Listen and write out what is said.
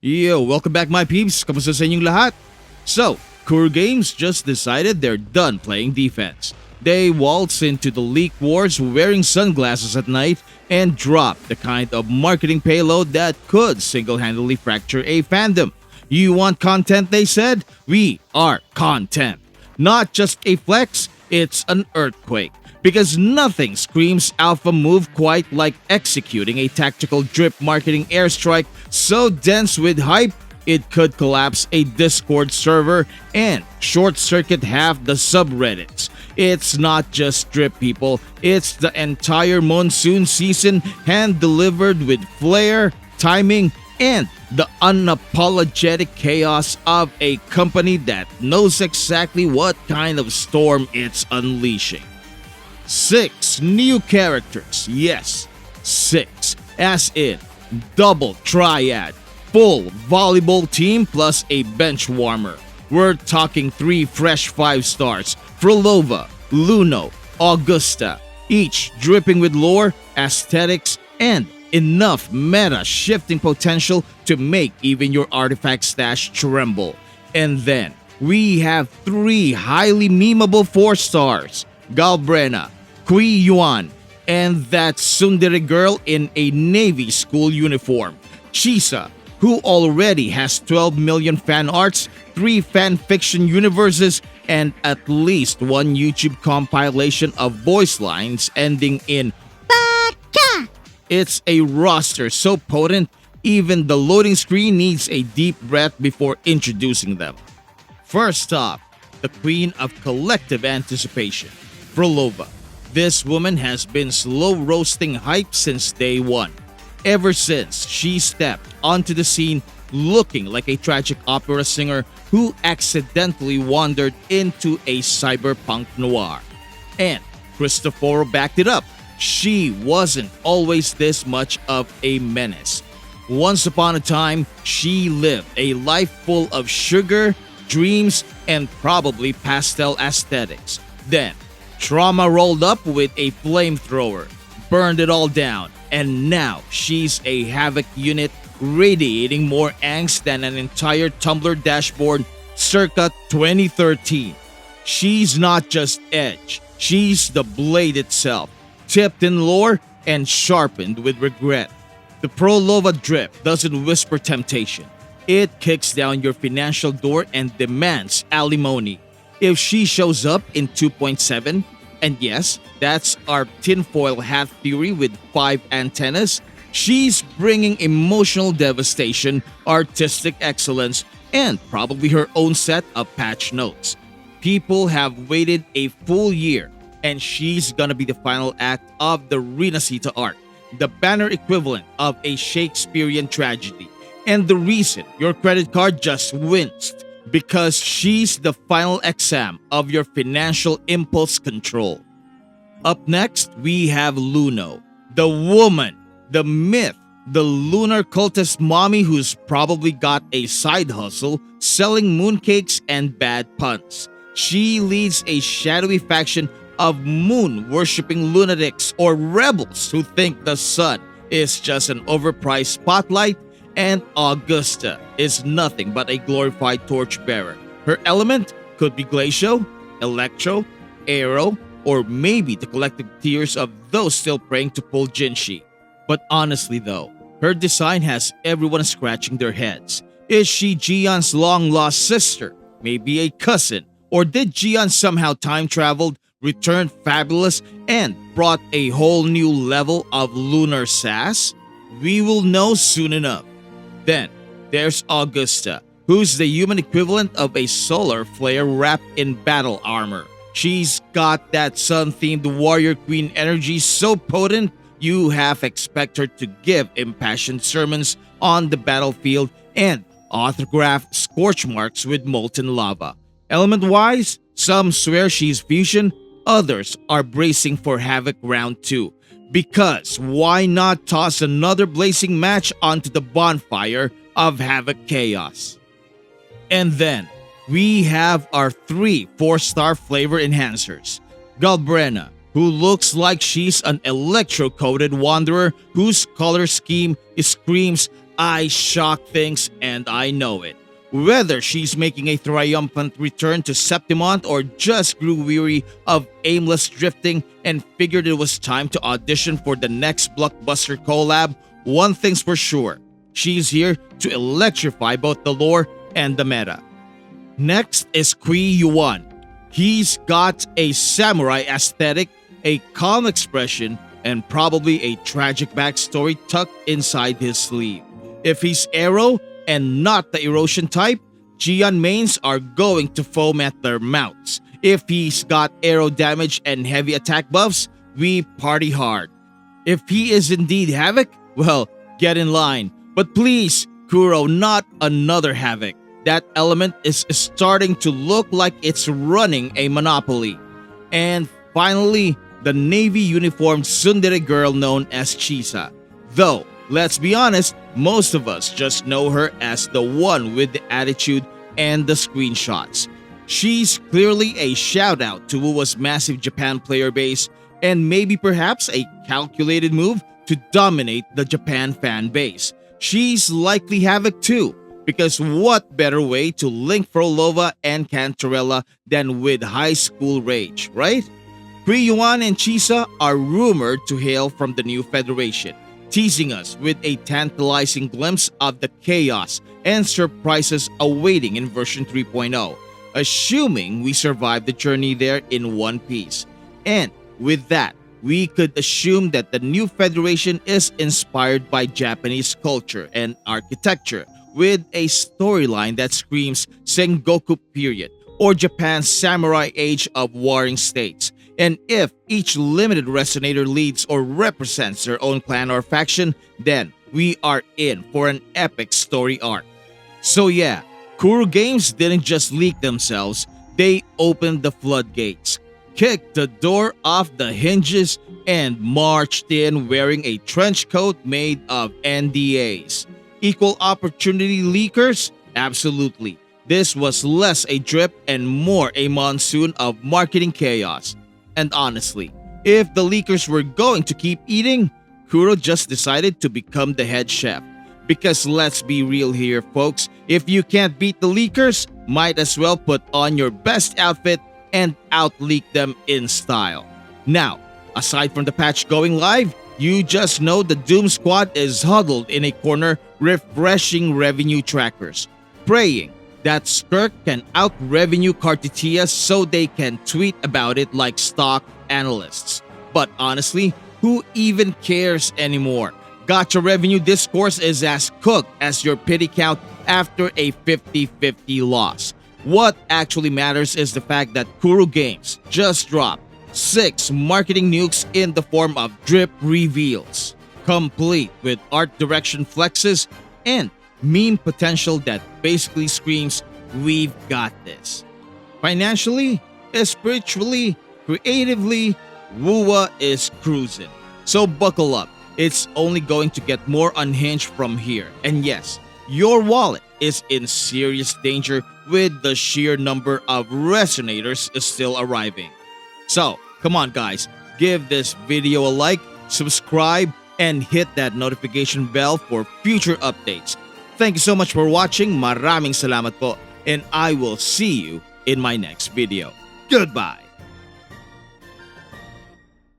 Yo, welcome back my peeps. Kamusta sa inyong lahat? So, Kuro Games just decided they're done playing defense. They waltz into the League Wars wearing sunglasses at night and drop the kind of marketing payload that could single-handedly fracture a fandom. You want content, they said? We are content. Not just a flex, it's an earthquake. Because nothing screams alpha move quite like executing a tactical drip marketing airstrike so dense with hype it could collapse a Discord server and short-circuit half the subreddits. It's not just drip, people, it's the entire monsoon season hand-delivered with flair, timing, and the unapologetic chaos of a company that knows exactly what kind of storm it's unleashing. 6 new characters, yes, 6, as in double triad, full volleyball team plus a bench warmer. We're talking 3 fresh 5 stars, Phrolova, Luno, Augusta, each dripping with lore, aesthetics, and enough meta shifting potential to make even your artifact stash tremble. And then we have 3 highly memeable 4 stars, Galbrena, Quiyuan, and that tsundere girl in a Navy school uniform, Chisa, who already has 12 million fan arts, 3 fan fiction universes, and at least 1 YouTube compilation of voice lines ending in Baka. It's a roster so potent, even the loading screen needs a deep breath before introducing them. First off, the queen of collective anticipation, Phrolova. This woman has been slow roasting hype since day one. Ever since she stepped onto the scene looking like a tragic opera singer who accidentally wandered into a cyberpunk noir. And Cristoforo backed it up. She wasn't always this much of a menace. Once upon a time, she lived a life full of sugar, dreams, and probably pastel aesthetics. Then, trauma rolled up with a flamethrower, burned it all down, and now she's a havoc unit radiating more angst than an entire Tumblr dashboard circa 2013. She's not just edge, she's the blade itself, tipped in lore and sharpened with regret. The Phrolova drip doesn't whisper temptation. It kicks down your financial door and demands alimony. If she shows up in 2.7, and yes, that's our tinfoil hat theory with 5 antennas, she's bringing emotional devastation, artistic excellence, and probably her own set of patch notes. People have waited a full year, and she's gonna be the final act of the Rinascita Ark, the banner equivalent of a Shakespearean tragedy. And the reason your credit card just winced, because she's the final exam of your financial impulse control. Up next, we have Luno, the woman, the myth, the lunar cultist mommy who's probably got a side hustle selling mooncakes and bad puns. She leads a shadowy faction of moon-worshipping lunatics or rebels who think the sun is just an overpriced spotlight, and Augusta is nothing but a glorified torchbearer. Her element could be glacial, electro, aero, or maybe the collective tears of those still praying to pull Jinshi. But honestly though, her design has everyone scratching their heads. Is she Jian's long-lost sister? Maybe a cousin? Or did Jian somehow time traveled, returned fabulous, and brought a whole new level of lunar sass? We will know soon enough. Then, there's Augusta, who's the human equivalent of a solar flare wrapped in battle armor. She's got that sun-themed warrior queen energy so potent, you half expect her to give impassioned sermons on the battlefield and autograph scorch marks with molten lava. Element-wise, some swear she's fusion, others are bracing for Havoc Round 2. Because why not toss another blazing match onto the bonfire of Havoc Chaos? And then, we have our 3 4-star flavor enhancers. Galbrena, who looks like she's an electro-coated wanderer whose color scheme screams I shock things and I know it. Whether she's making a triumphant return to Septimont or just grew weary of aimless drifting and figured it was time to audition for the next blockbuster collab, one thing's for sure. She's here to electrify both the lore and the meta. Next is Quiyuan. He's got a samurai aesthetic, a calm expression, and probably a tragic backstory tucked inside his sleeve. If he's arrow and not the erosion type, Jian mains are going to foam at their mouths. If he's got arrow damage and heavy attack buffs, we party hard. If he is indeed Havoc, well, get in line. But please, Kuro, not another Havoc. That element is starting to look like it's running a monopoly. And finally, the navy uniformed tsundere girl known as Chisa. Though, let's be honest, most of us just know her as the one with the attitude and the screenshots. She's clearly a shout out to WuWa's massive Japan player base and maybe perhaps a calculated move to dominate the Japan fan base. She's likely Havoc too, because what better way to link Phrolova and Cantarella than with high school rage, right? Quiyuan and Chisa are rumored to hail from the new federation, teasing us with a tantalizing glimpse of the chaos and surprises awaiting in version 3.0, assuming we survive the journey there in one piece. And with that, we could assume that the new federation is inspired by Japanese culture and architecture, with a storyline that screams Sengoku period or Japan's samurai age of warring states. And if each limited resonator leads or represents their own clan or faction, then we are in for an epic story arc. So yeah, Kuro Games didn't just leak themselves, they opened the floodgates, kicked the door off the hinges, and marched in wearing a trench coat made of NDAs. Equal opportunity leakers? Absolutely. This was less a drip and more a monsoon of marketing chaos. And honestly, if the leakers were going to keep eating, Kuro just decided to become the head chef. Because let's be real here, folks, if you can't beat the leakers, might as well put on your best outfit and out-leak them in style. Now, aside from the patch going live, you just know the Doom Squad is huddled in a corner refreshing revenue trackers, praying that Skirk can out-revenue cartethyia so they can tweet about it like stock analysts. But honestly, who even cares anymore? Gacha revenue discourse is as cooked as your pity count after a 50-50 loss. What actually matters is the fact that Kuro Games just dropped 6 marketing nukes in the form of drip reveals, complete with art direction flexes and meme potential that basically screams, "We've got this." Financially, spiritually, creatively, WuWa is cruising. So buckle up, it's only going to get more unhinged from here. And yes, your wallet is in serious danger with the sheer number of resonators still arriving. So, come on guys, give this video a like, subscribe, and hit that notification bell for future updates. Thank you so much for watching, maraming salamat po, and I will see you in my next video. Goodbye!